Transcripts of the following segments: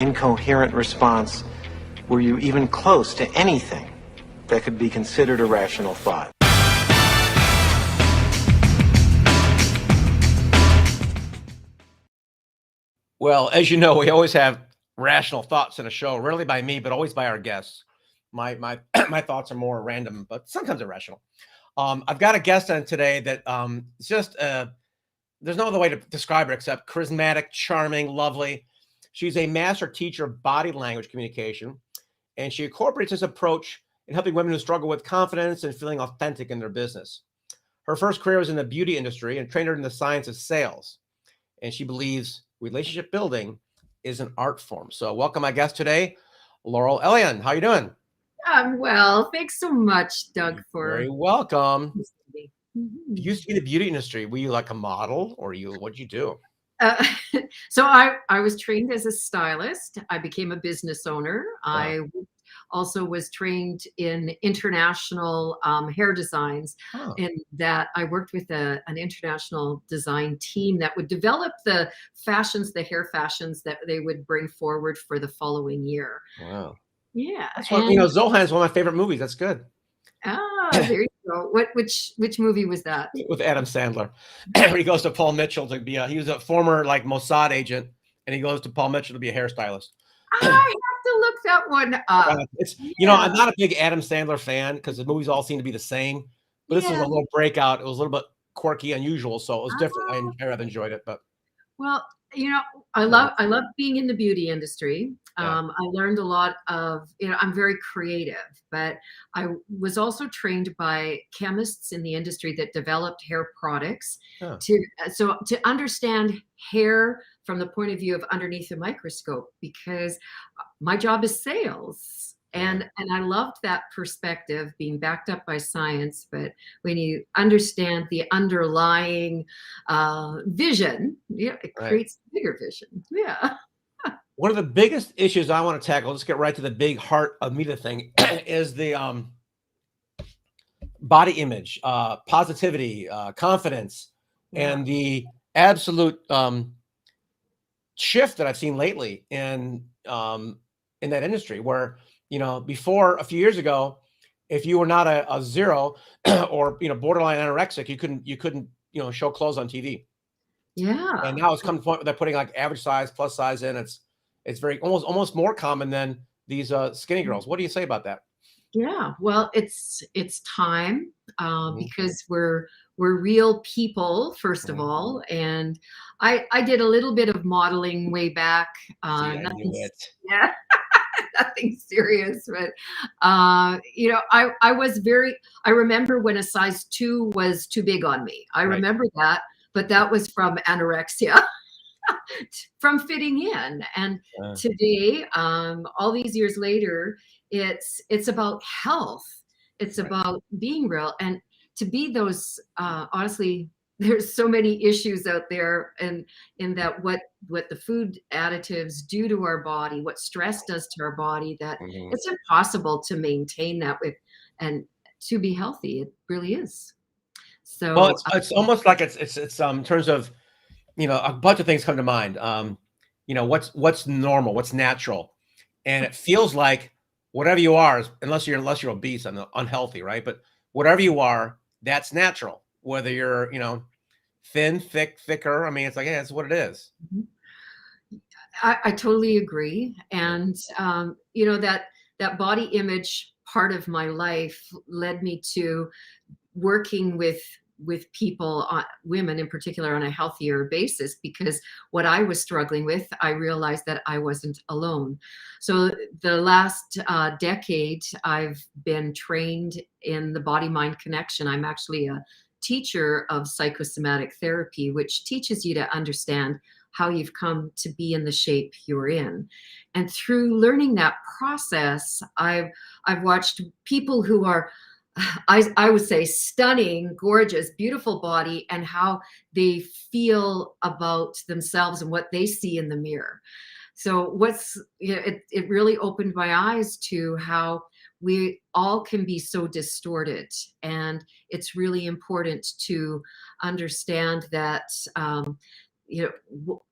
incoherent response, were you even close to anything that could be considered a rational thought? Well, as you know, we always have rational thoughts in a show, rarely by me, but always by our guests. My my thoughts are more random, but sometimes irrational. I've got a guest on today that is just there's no other way to describe her except charismatic, charming, lovely. She's a master teacher of body language communication, and she incorporates this approach in helping women who struggle with confidence and feeling authentic in their business. Her first career was in the beauty industry and trained her in the science of sales. And she believes relationship building is an art form. So welcome my guest today, Lorrel Elian. How you doing? I'm well. Thanks so much, Doug, for Very welcome. me. You used to be in the beauty industry. Were you like a model or what'd you do? Uh, so I was trained as a stylist. I became a business owner. I also was trained in international hair designs, and that I worked with an international design team that would develop the fashions, the hair fashions that they would bring forward for the following year. Wow. Yeah. That's what, Zohan is one of my favorite movies. That's good. There you go. Which movie was that? With Adam Sandler. He goes to Paul Mitchell to be he was a former like Mossad agent, and he goes to Paul Mitchell to be a hairstylist. I have to look that one up. It's I'm not a big Adam Sandler fan because the movies all seem to be the same. But this was a little breakout. It was a little bit quirky, unusual, so it was different. I rather enjoyed it. But well, I love being in the beauty industry. I learned a lot of, I'm very creative, but I was also trained by chemists in the industry that developed hair products to understand hair from the point of view of underneath the microscope, because my job is sales. And I loved that perspective being backed up by science. But when you understand the underlying vision, it creates bigger vision. Yeah. One of the biggest issues I want to tackle, let's get right to the big heart of me, the thing, is the body image, positivity, confidence, and the absolute shift that I've seen lately in that industry where, before a few years ago, if you were not a zero or, borderline anorexic, you couldn't, show clothes on TV. Yeah. And now it's come to the point where they're putting like average size, plus size in. It's very almost more common than these skinny girls. What do you say about that? Yeah, well, it's time because we're real people, first of all, and I did a little bit of modeling way back. Yeah, nothing serious, but I remember when a size 2 was too big on me. I remember that, but that was from anorexia. From fitting in. And today, all these years later, it's about health. It's about being real. And to be those, honestly, there's so many issues out there, and in that what the food additives do to our body, what stress does to our body, that it's impossible to maintain that with and to be healthy. It really is. So well, it's almost like it's in terms of, a bunch of things come to mind. What's normal, what's natural, and it feels like whatever you are, unless you're obese and unhealthy, right? But whatever you are, that's natural. Whether you're, thin, thicker. I mean, it's like, yeah, it's what it is. I totally agree, and that body image part of my life led me to working with people, women in particular, on a healthier basis, because what I was struggling with, I realized that I wasn't alone. So the last decade, I've been trained in the body-mind connection. I'm actually a teacher of psychosomatic therapy, which teaches you to understand how you've come to be in the shape you're in. And through learning that process, I've watched people who are, I would say, stunning, gorgeous, beautiful body, and how they feel about themselves and what they see in the mirror. So it really opened my eyes to how we all can be so distorted. And it's really important to understand that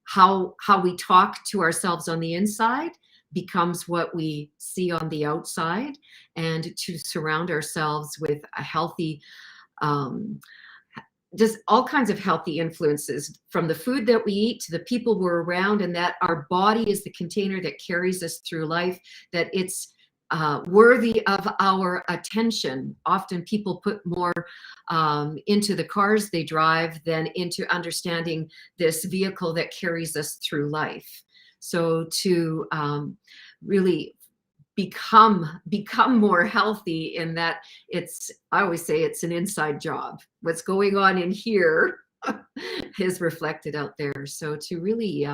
how we talk to ourselves on the inside becomes what we see on the outside, and to surround ourselves with a healthy, um, just all kinds of healthy influences, from the food that we eat to the people we're around, and that our body is the container that carries us through life, that it's worthy of our attention. Often people put more into the cars they drive than into understanding this vehicle that carries us through life. So to really become more healthy, in that I always say it's an inside job. What's going on in here is reflected out there. So to really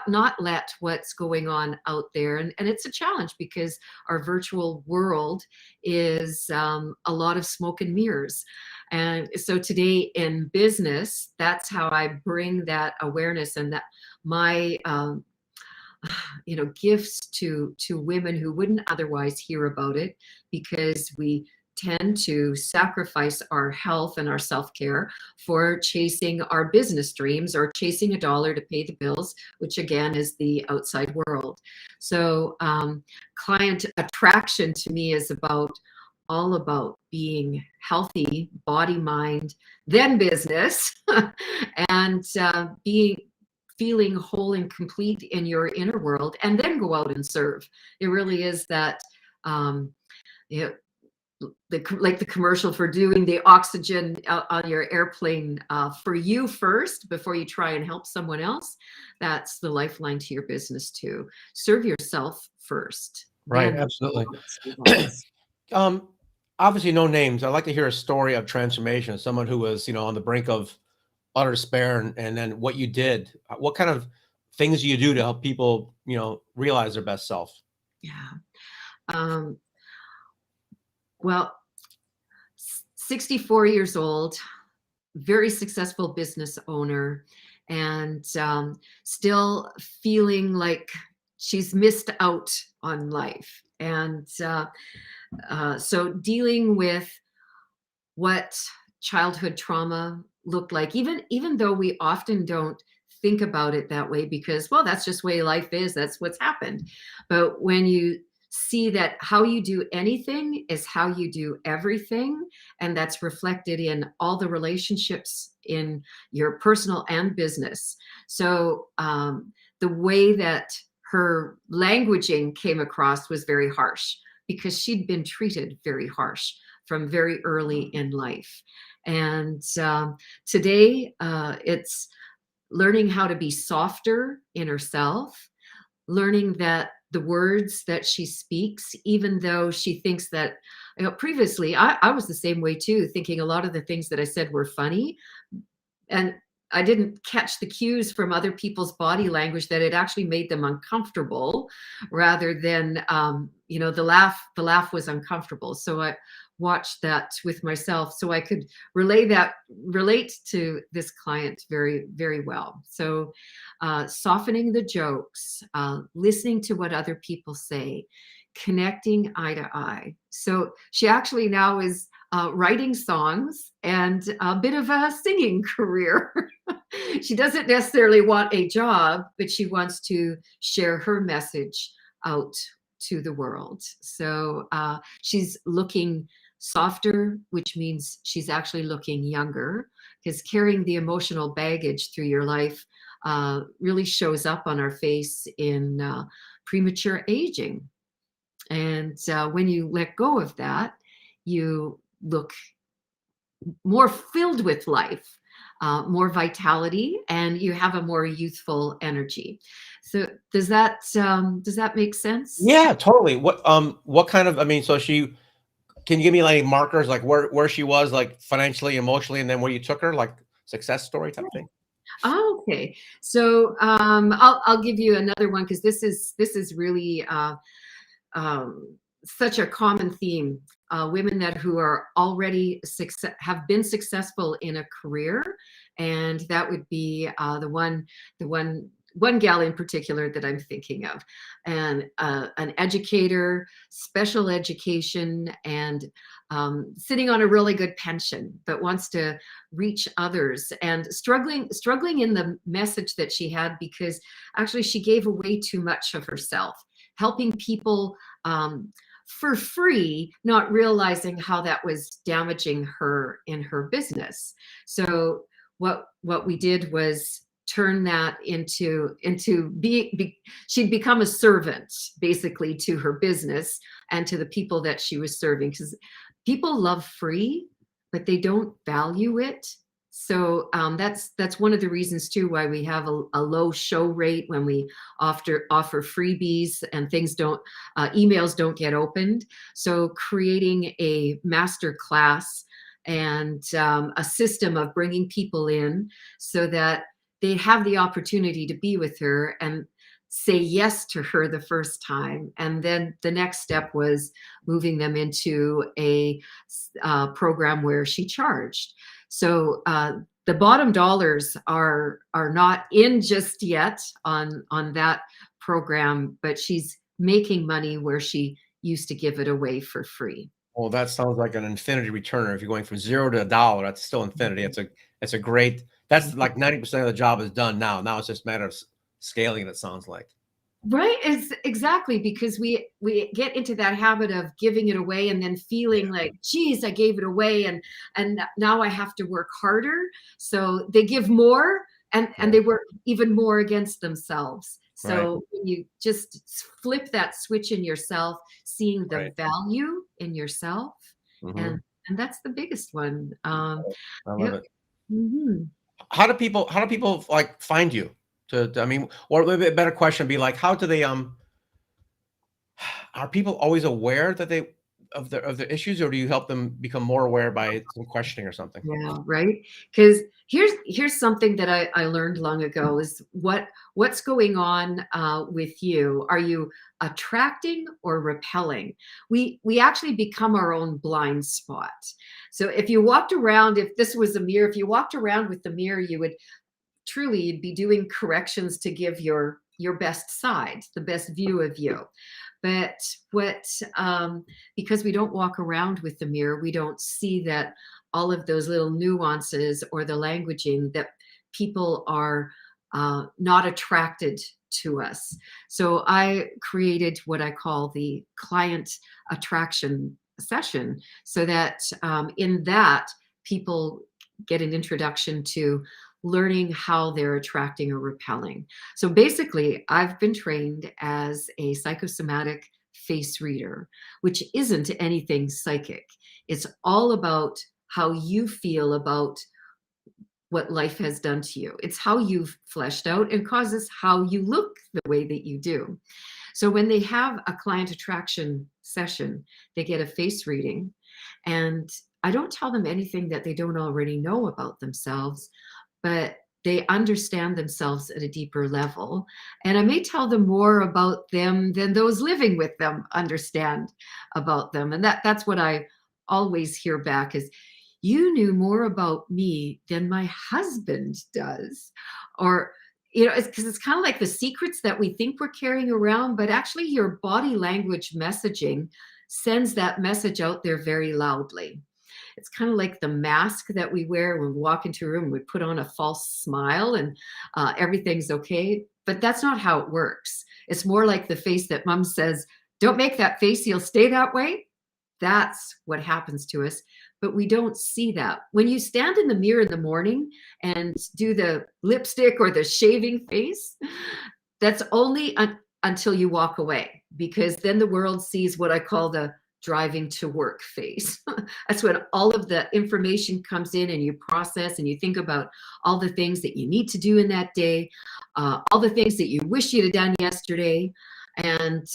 not let what's going on out there, and it's a challenge because our virtual world is a lot of smoke and mirrors. And so today in business, that's how I bring that awareness, and that my gifts to women who wouldn't otherwise hear about it, because we tend to sacrifice our health and our self-care for chasing our business dreams, or chasing a dollar to pay the bills, which again is the outside world. So client attraction to me is all about being healthy, body, mind, then business, and feeling whole and complete in your inner world, and then go out and serve. It really is that, like the commercial for doing the oxygen on your airplane, for you first before you try and help someone else. That's the lifeline to your business too. Serve yourself first. Right, Then absolutely. save others. Obviously, no names. I'd like to hear a story of transformation. Someone who was, on the brink of utter despair, and then what you did. What kind of things do you do to help people, realize their best self? Yeah. Well, 64 years old, very successful business owner, and still feeling like she's missed out on life. And so dealing with what childhood trauma looked like, even though we often don't think about it that way, because, well, that's just the way life is, that's what's happened. But when you see that how you do anything is how you do everything, and that's reflected in all the relationships in your personal and business. So the way that her languaging came across was very harsh, because she'd been treated very harsh from very early in life. And today it's learning how to be softer in herself, learning that the words that she speaks, even though she thinks that, previously I was the same way too, thinking a lot of the things that I said were funny, and I didn't catch the cues from other people's body language that it actually made them uncomfortable, rather than the laugh was uncomfortable. So I watched that with myself, so I could relate to this client very, very well. So softening the jokes, listening to what other people say, connecting eye to eye. So she actually now is writing songs and a bit of a singing career. She doesn't necessarily want a job, but she wants to share her message out to the world. So she's looking softer, which means she's actually looking younger, because carrying the emotional baggage through your life really shows up on our face in premature aging. And when you let go of that, you look more filled with life, more vitality, and you have a more youthful energy. So does that make sense? Yeah, totally. What kind of, so can you give me like markers, like where she was, like financially, emotionally, and then where you took her, like success story type thing? Oh, okay. So I'll give you another one, because this is really such a common theme. Women who are already have been successful in a career, and that would be the one one gal in particular that I'm thinking of, and an educator, special education, and sitting on a really good pension, but wants to reach others, and struggling in the message that she had, because actually she gave away too much of herself, helping people for free, not realizing how that was damaging her in her business. So what we did was turn that into she'd become a servant basically to her business and to the people that she was serving, because people love free, but they don't value it. So that's one of the reasons too why we have a low show rate when we offer freebies, and things don't emails don't get opened. So creating a master class and a system of bringing people in so that they have the opportunity to be with her and say yes to her the first time. And then the next step was moving them into a program where she charged. So the bottom dollars are not in just yet on that program, but she's making money where she used to give it away for free. Well, that sounds like an infinity returner. If you're going from $0 to $1, that's still infinity. It's a great, that's like 90% of the job is done now. Now it's just a matter of scaling, it sounds like. Right, it's exactly, because we get into that habit of giving it away and then feeling like, geez, I gave it away, and now I have to work harder. So they give more, and they work even more against themselves. So when you just flip that switch in yourself, seeing the value in yourself, and that's the biggest one. I love it. Mm-hmm. How do people like find you? I mean, or a better question would be like, how do they are people always aware that they of the issues, or do you help them become more aware by some questioning or something? Yeah, right. Because here's something that I learned long ago is what's going on with you. Are you attracting or repelling? We actually become our own blind spot. So if you walked around, if this was a mirror, if you walked around with the mirror, you would truly, you'd be doing corrections to give your best side, the best view of you. But because we don't walk around with the mirror, we don't see that all of those little nuances or the languaging that people are not attracted to us. So I created what I call the client attraction session, so that in that people get an introduction to learning how they're attracting or repelling. So basically, I've been trained as a psychosomatic face reader, which isn't anything psychic. It's all about how you feel about what life has done to you. It's how you've fleshed out and causes how you look the way that you do. So when they have a client attraction session, they get a face reading, and I don't tell them anything that they don't already know about themselves, but they understand themselves at a deeper level. And I may tell them more about them than those living with them understand about them. And that's what I always hear back is, you knew more about me than my husband does. Or, it's because it's kind of like the secrets that we think we're carrying around, but actually your body language messaging sends that message out there very loudly. It's kind of like the mask that we wear when we walk into a room. We put on a false smile and everything's okay. But that's not how it works. It's more like the face that mom says, don't make that face, you'll stay that way. That's what happens to us. But we don't see that. When you stand in the mirror in the morning and do the lipstick or the shaving face, that's only until you walk away, because then the world sees what I call the driving to work face. That's when all of the information comes in and you process and you think about all the things that you need to do in that day, all the things that you wish you'd have done yesterday. And,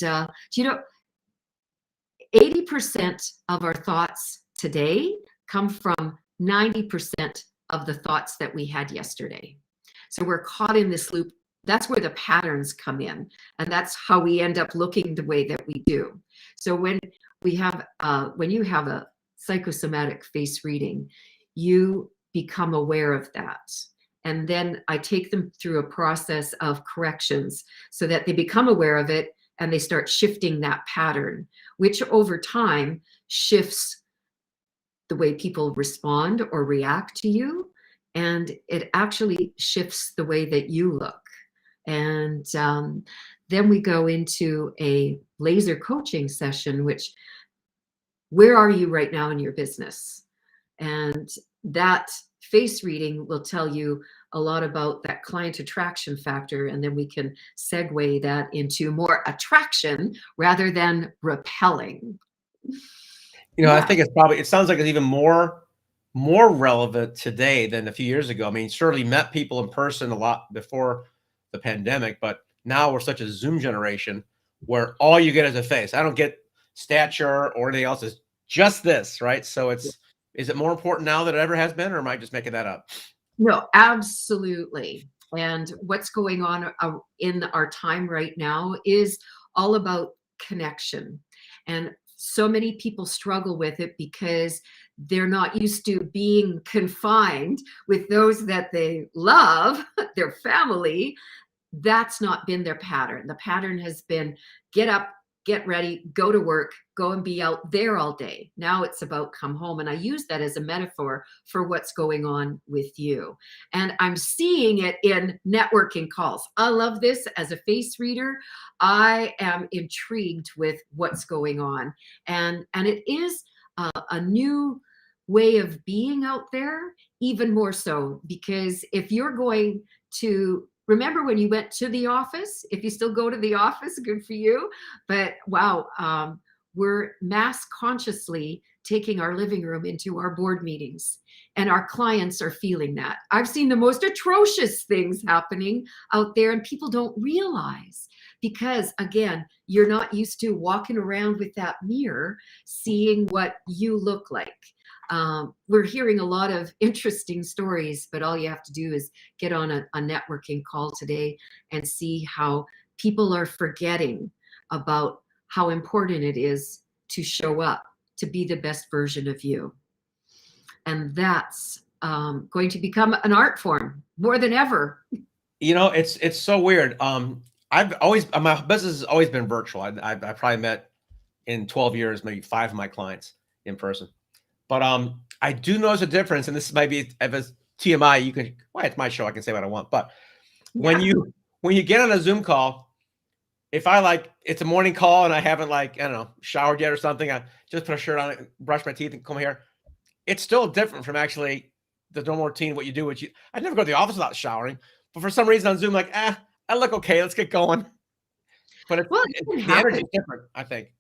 80% of our thoughts today come from 90% of the thoughts that we had yesterday. So we're caught in this loop. That's where the patterns come in. And that's how we end up looking the way that we do. So when you have a psychosomatic face reading, you become aware of that. And then I take them through a process of corrections so that they become aware of it and they start shifting that pattern, which over time shifts the way people respond or react to you. And it actually shifts the way that you look. And then we go into a laser coaching session, which, where are you right now in your business? And that face reading will tell you a lot about that client attraction factor. And then we can segue that into more attraction rather than repelling. You know, I Yeah. think it's probably, it sounds like it's even more relevant today than a few years ago. I mean, certainly met people in person a lot before the pandemic, but now we're such a Zoom generation where all you get is a face. I don't get stature or anything else. It's just this, right? So it's, is it more important now than it ever has been, or am I just making that up? No, absolutely. And what's going on in our time right now is all about connection. And so many people struggle with it because they're not used to being confined with those that they love, their family. That's not been their pattern. The pattern has been get up, get ready, go to work, go and be out there all day. Now it's about come home. And I use that as a metaphor for what's going on with you. And I'm seeing it in networking calls. I love this as a face reader. I am intrigued with what's going on. And it is a new way of being out there, even more so, because if you're going to remember when you went to the office, if you still go to the office, good for you. But wow, we're mass consciously taking our living room into our board meetings, and our clients are feeling that. I've seen the most atrocious things happening out there, and people don't realize, because again, you're not used to walking around with that mirror, seeing what you look like. We're hearing a lot of interesting stories, but all you have to do is get on a networking call today and see how people are forgetting about how important it is to show up, to be the best version of you. And that's going to become an art form more than ever. You know, it's so weird. I've always, my business has always been virtual. I probably met in 12 years, maybe 5 of my clients in person. But I do notice a difference, and this might be, if it's TMI, you can, well, it's my show, I can say what I want. But when you get on a Zoom call, if I like, it's a morning call and I haven't, like, I don't know, showered yet or something, I just put a shirt on, brush my teeth and comb my hair. It's still different from actually the normal routine, what you do, which I never go to the office without showering. But for some reason on Zoom, like, I look okay, let's get going. But the energy is different, I think.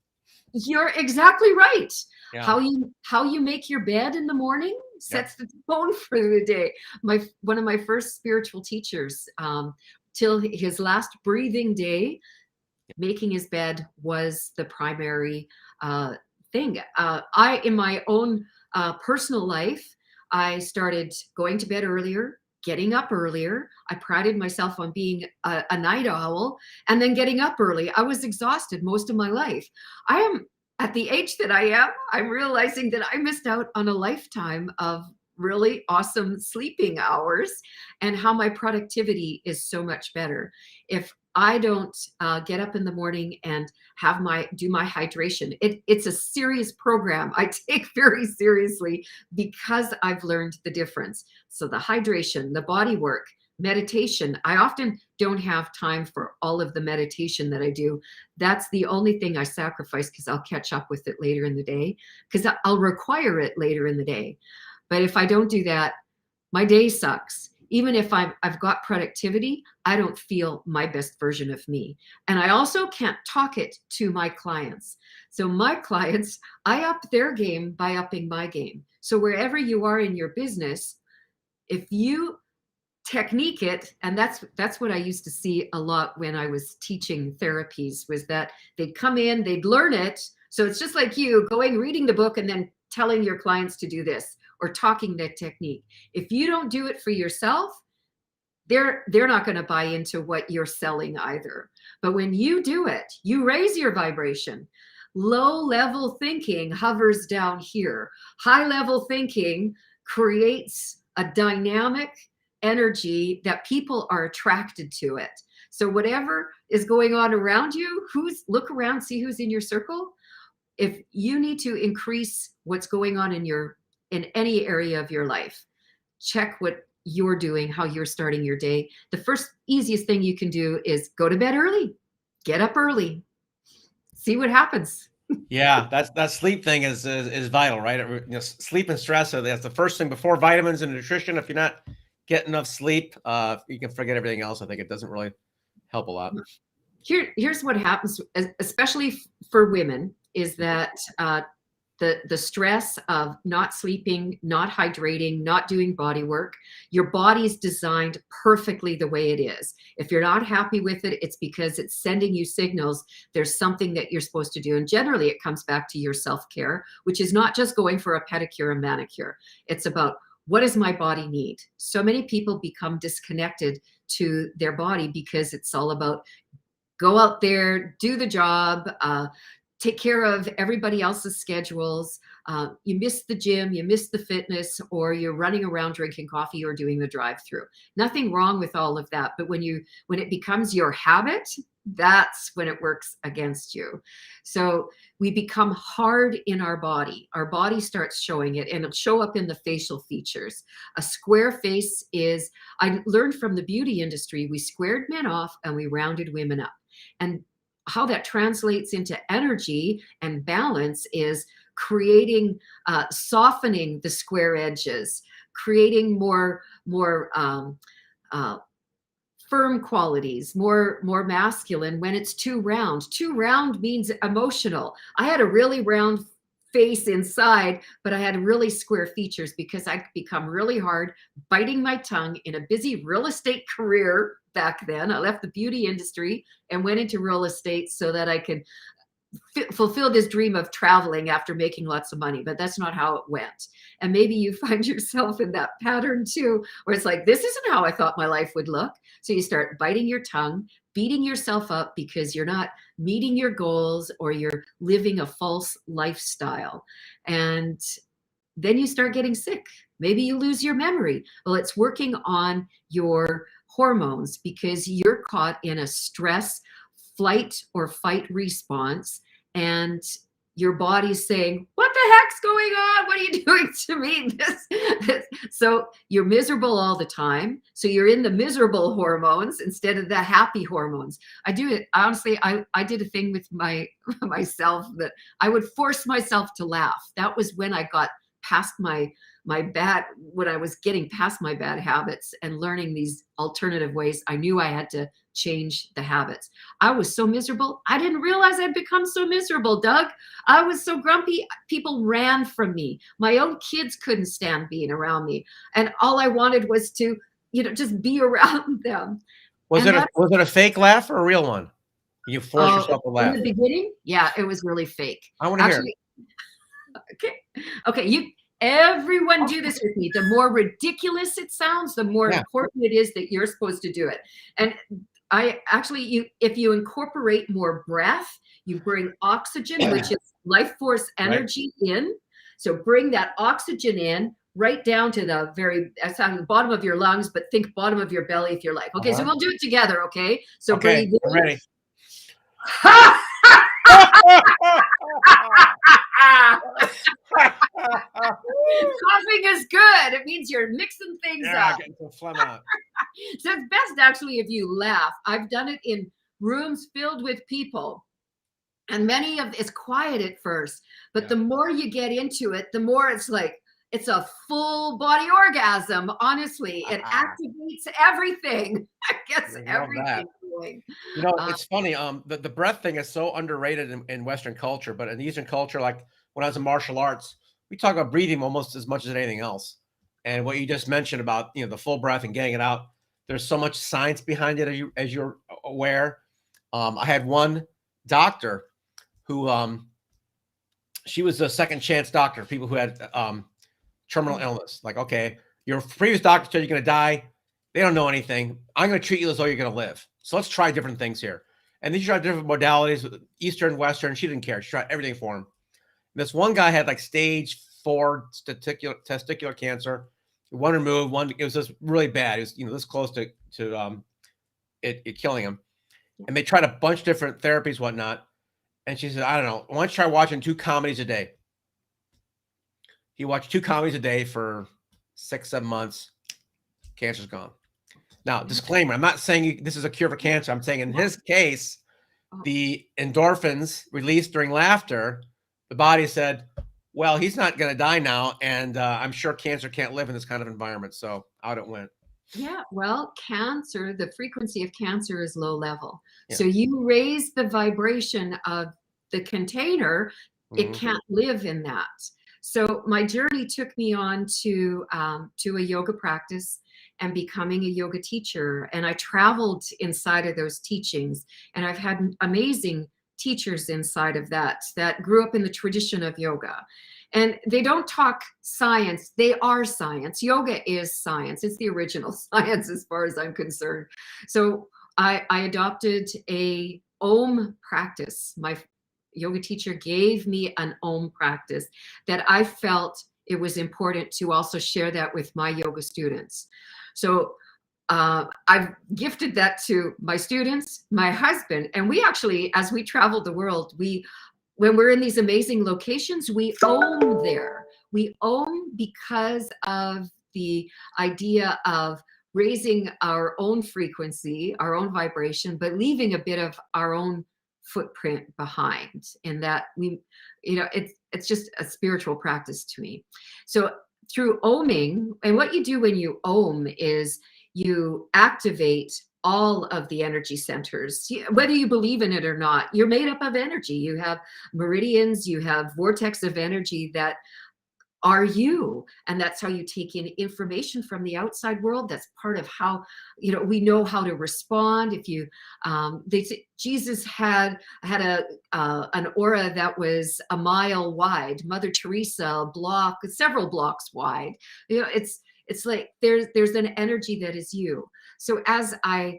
You're exactly right. Yeah. How you make your bed in the morning sets the tone for the day. One of my first spiritual teachers, till his last breathing day, making his bed was the primary thing. In my own personal life, I started going to bed earlier, getting up earlier. I prided myself on being a night owl and then getting up early. I was exhausted most of my life. I am at the age that I am, I'm realizing that I missed out on a lifetime of really awesome sleeping hours, and how my productivity is so much better if I don't get up in the morning and do my hydration. It's a serious program I take very seriously because I've learned the difference. So the hydration, the body work, meditation. I often don't have time for all of the meditation that I do. That's the only thing I sacrifice because I'll catch up with it later in the day, because I'll require it later in the day. But if I don't do that, my day sucks. Even if I've got productivity, I don't feel my best version of me. And I also can't talk it to my clients. So my clients, I up their game by upping my game. So wherever you are in your business, if you technique it, and that's what I used to see a lot when I was teaching therapies, was that they'd come in, they'd learn it. So it's just like you going, reading the book and then telling your clients to do this, or talking that technique. If you don't do it for yourself, they're not going to buy into what you're selling either. But when you do it, you raise your vibration. Low level thinking hovers down here. High level thinking creates a dynamic energy that people are attracted to it. So whatever is going on around you, look around, see who's in your circle. If you need to increase what's going on in any area of your life, check what you're doing, how you're starting your day. The first easiest thing you can do is go to bed early, get up early, see what happens. Yeah, that sleep thing is vital, right? You know, sleep and stress. So that's the first thing before vitamins and nutrition. If you're not getting enough sleep, you can forget everything else. I think it doesn't really help a lot. Here's what happens, especially for women, is that the stress of not sleeping, not hydrating, not doing body work, your body's designed perfectly the way it is. If you're not happy with it, it's because it's sending you signals there's something that you're supposed to do. And generally it comes back to your self-care, which is not just going for a pedicure and manicure. It's about, what does my body need? So many people become disconnected to their body because it's all about go out there, do the job, take care of everybody else's schedules. You miss the gym, you miss the fitness, or you're running around drinking coffee or doing the drive-through. Nothing wrong with all of that. But when it becomes your habit, that's when it works against you. So we become hard in our body. Our body starts showing it, and it'll show up in the facial features. A square face is, I learned from the beauty industry, we squared men off and we rounded women up. And how that translates into energy and balance is creating, softening the square edges, creating more firm qualities, more masculine when it's too round. Too round means emotional. I had a really round face inside, but I had really square features because I could become really hard, biting my tongue in a busy real estate career back then. I left the beauty industry and went into real estate so that I could fulfill this dream of traveling after making lots of money, but that's not how it went. And maybe you find yourself in that pattern too, where it's like, this isn't how I thought my life would look. So you start biting your tongue, beating yourself up because you're not meeting your goals or you're living a false lifestyle. And then you start getting sick. Maybe you lose your memory. Well, it's working on your hormones because you're caught in a stress, flight or fight response, and your body's saying, what the heck's going on? What are you doing to me? So you're miserable all the time. So you're in the miserable hormones instead of the happy hormones. I do it. Honestly, I did a thing with myself that I would force myself to laugh. That was when I got past when I was getting past my bad habits and learning these alternative ways. I knew I had to change the habits. I was so miserable. I didn't realize I'd become so miserable, Doug. I was so grumpy. People ran from me. My own kids couldn't stand being around me. And all I wanted was to, just be around them. Was it a fake laugh or a real one? You forced yourself to laugh. In the beginning? Yeah, it was really fake. I want to hear it. Okay. Everyone do this with me. The more ridiculous it sounds, the more important it is that you're supposed to do it. And if you incorporate more breath, you bring oxygen, which is life force energy in. So bring that oxygen in right down to the bottom of your lungs, but think bottom of your belly if you're like. Okay, so we'll do it together, okay? So breathe in. I'm ready. Coughing is good. It means you're mixing things up. Getting some phlegm out. So it's best actually if you laugh. I've done it in rooms filled with people, and it's quiet at first, but the more you get into it, the more it's like it's a full body orgasm. Honestly, it activates everything. I guess everything. It's funny. The breath thing is so underrated in Western culture, but in Eastern culture, like when I was in martial arts, we talk about breathing almost as much as anything else. And what you just mentioned about, the full breath and getting it out, there's so much science behind it, as you're aware. I had one doctor who, she was a second chance doctor, people who had terminal illness. Like, okay, your previous doctor said you're going to die. They don't know anything. I'm going to treat you as though you're going to live. So let's try different things here. And then she tried different modalities, Eastern, Western. She didn't care. She tried everything for him. And this one guy had like stage 4 testicular cancer. One removed, one, it was just really bad. It was, this close to it killing him. And they tried a bunch of different therapies, whatnot. And she said, I don't know, why don't you try watching 2 comedies a day? He watched 2 comedies a day for 6-7 months. Cancer's gone. Now, disclaimer, I'm not saying this is a cure for cancer. I'm saying in his case, the endorphins released during laughter, the body said, well, he's not going to die now. And I'm sure cancer can't live in this kind of environment. So out it went. Yeah, well, cancer, the frequency of cancer is low level. Yeah. So you raise the vibration of the container, it can't live in that. So my journey took me on to a yoga practice and becoming a yoga teacher. And I traveled inside of those teachings, and I've had amazing teachers inside of that grew up in the tradition of yoga. And they don't talk science. They are science. Yoga is science. It's the original science as far as I'm concerned. So I adopted a Om practice. My yoga teacher gave me an Om practice that I felt it was important to also share that with my yoga students. So I've gifted that to my students, my husband, and we actually, as we traveled the world, when we're in these amazing locations, we Om there. We Om because of the idea of raising our own frequency, our own vibration, but leaving a bit of our own footprint behind. And that it's just a spiritual practice to me. So through Oming, and what you do when you Om is you activate all of the energy centers, whether you believe in it or not. You're made up of energy. You have meridians, you have vortex of energy that are you, and that's how you take in information from the outside world. That's part of how we know how to respond. If you Jesus had an aura that was a mile wide. Mother Teresa several blocks wide. It's like there's an energy that is you. So as I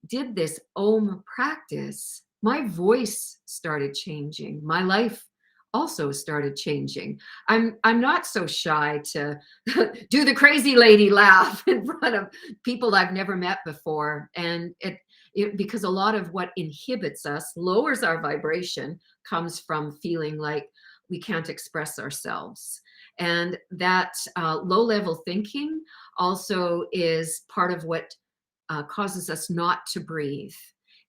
did this Om practice, my voice started changing. My life also started changing. I'm not so shy to do the crazy lady laugh in front of people I've never met before. And because a lot of what inhibits us, lowers our vibration, comes from feeling like we can't express ourselves. And that low-level thinking also is part of what causes us not to breathe.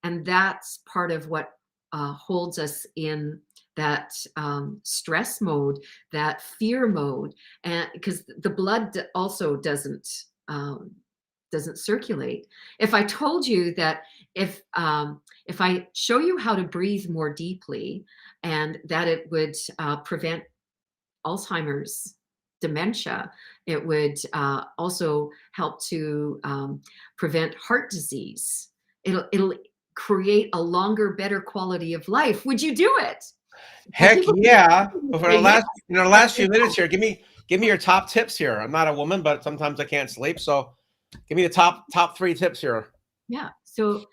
And that's part of what holds us in that stress mode, that fear mode, and because the blood also doesn't circulate. If I told you that if I show you how to breathe more deeply, and that it would prevent Alzheimer's, dementia, it would also help to prevent heart disease. It'll create a longer, better quality of life. Would you do it? Heck yeah! But for the last few minutes here, give me your top tips here. I'm not a woman, but sometimes I can't sleep, so give me the top 3 tips here. Yeah. So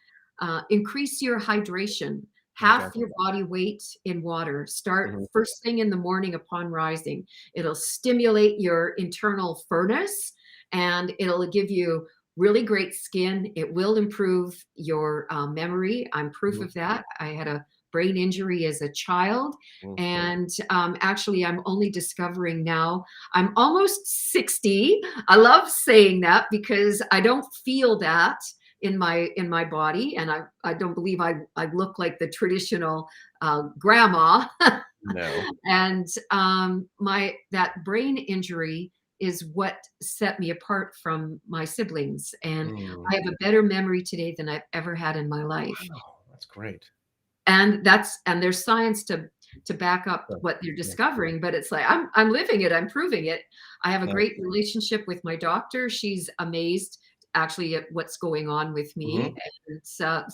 increase your hydration. Half your body weight in water. Start first thing in the morning upon rising. It'll stimulate your internal furnace, and it'll give you really great skin. It will improve your memory. I'm proof of that. I had a brain injury as a child, and actually I'm only discovering now. I'm almost 60. I love saying that because I don't feel that in my body, and I don't believe I look like the traditional grandma. No. And that brain injury is what set me apart from my siblings, and I have a better memory today than I've ever had in my life. Wow, that's great. And there's science to back up what they're discovering, but it's like I'm living it, I'm proving it. I have a great relationship with my doctor. She's amazed actually at what's going on with me. And so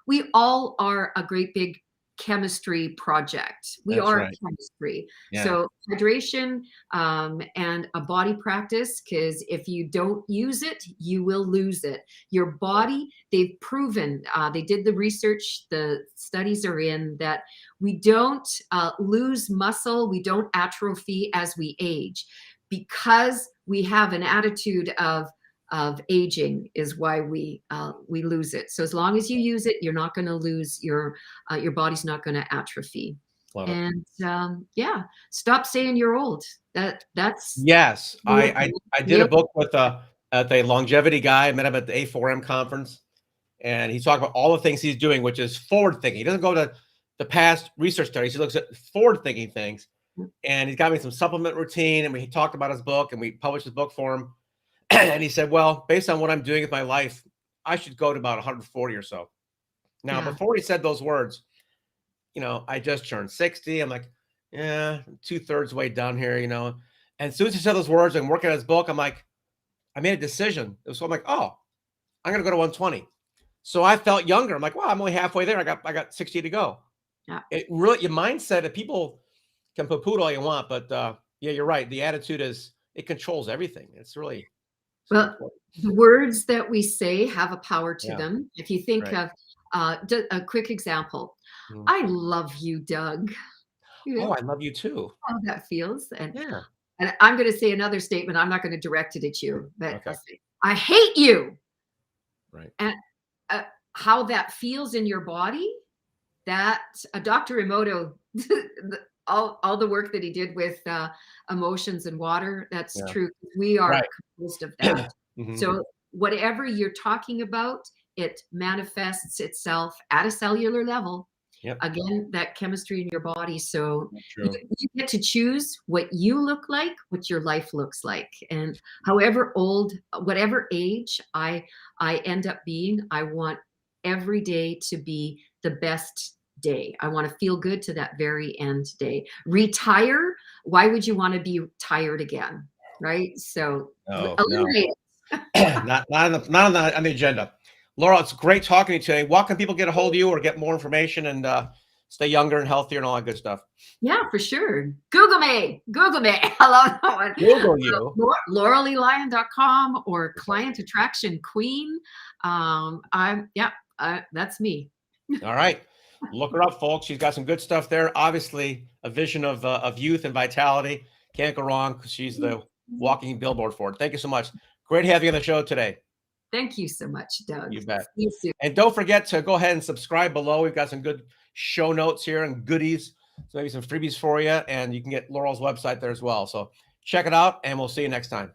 we all are a great big chemistry project. We are chemistry. Yeah. So hydration and a body practice, because if you don't use it, you will lose it. Your body, they've proven, they did the research, the studies are in, that we don't lose muscle, we don't atrophy as we age, because we have an attitude of aging is why we lose it. So as long as you use it, you're not going to lose your body's not going to atrophy. Love it. And yeah, stop saying you're old. That's Yes, yeah, I did a book with a longevity guy. I met him at the A4M conference, and he talked about all the things he's doing, which is forward thinking. He doesn't go to the past research studies. He looks at forward thinking things, and he's got me some supplement routine. And we talked about his book, and we published his book for him. And he said, "Well, based on what I'm doing with my life, I should go to about 140 or so." Now, Yeah. before he said those words, I just turned 60. I'm like, yeah, 2/3 way done here, And as soon as he said those words and working on his book, I'm like, I made a decision. So I'm like, oh, I'm gonna go to 120. So I felt younger. I'm like, wow, I'm only halfway there. I got 60 to go. Yeah. It really, your mindset, that people can poo-poo all you want, but yeah, you're right. The attitude it controls everything. It's really super Well, important. the words that we say have a power to Yeah. them. If you think Right. of a quick example, Mm. I love you, Doug. You Oh, know I love you too. how that feels. Yeah. And I'm going to say another statement. I'm not going to direct it at you, but Okay. I'll say, I hate you. Right. And how that feels in your body, that Dr. Emoto, all the work that he did with emotions and water, that's Yeah. true. We are Right. composed of that. Mhm. So whatever you're talking about, it manifests itself at a cellular level. Yep. Again, that chemistry in your body. So you True. get to choose what you look like, what your life looks like. And however old, whatever age I end up being, I want every day to be the best day. I want to feel good to that very end day. Retire. Why would you want to be tired again? Right? So Oh, no. eliminate Not on the agenda. Laurel, it's great talking to you today. What can people get a hold of you or get more information and stay younger and healthier and all that good stuff? Yeah, for sure. Google me. Google me. I love that one. Google you. LorrelElian.com or Client Attraction Queen. That's me. All right. Look her up, folks. She's got some good stuff there. Obviously, a vision of youth and vitality. Can't go wrong because she's the walking billboard for it. Thank you so much. Great having you on the show today. Thank you so much, Doug. You bet. See you soon. And don't forget to go ahead and subscribe below. We've got some good show notes here and goodies. So maybe some freebies for you. And you can get Laurel's website there as well. So check it out, and we'll see you next time.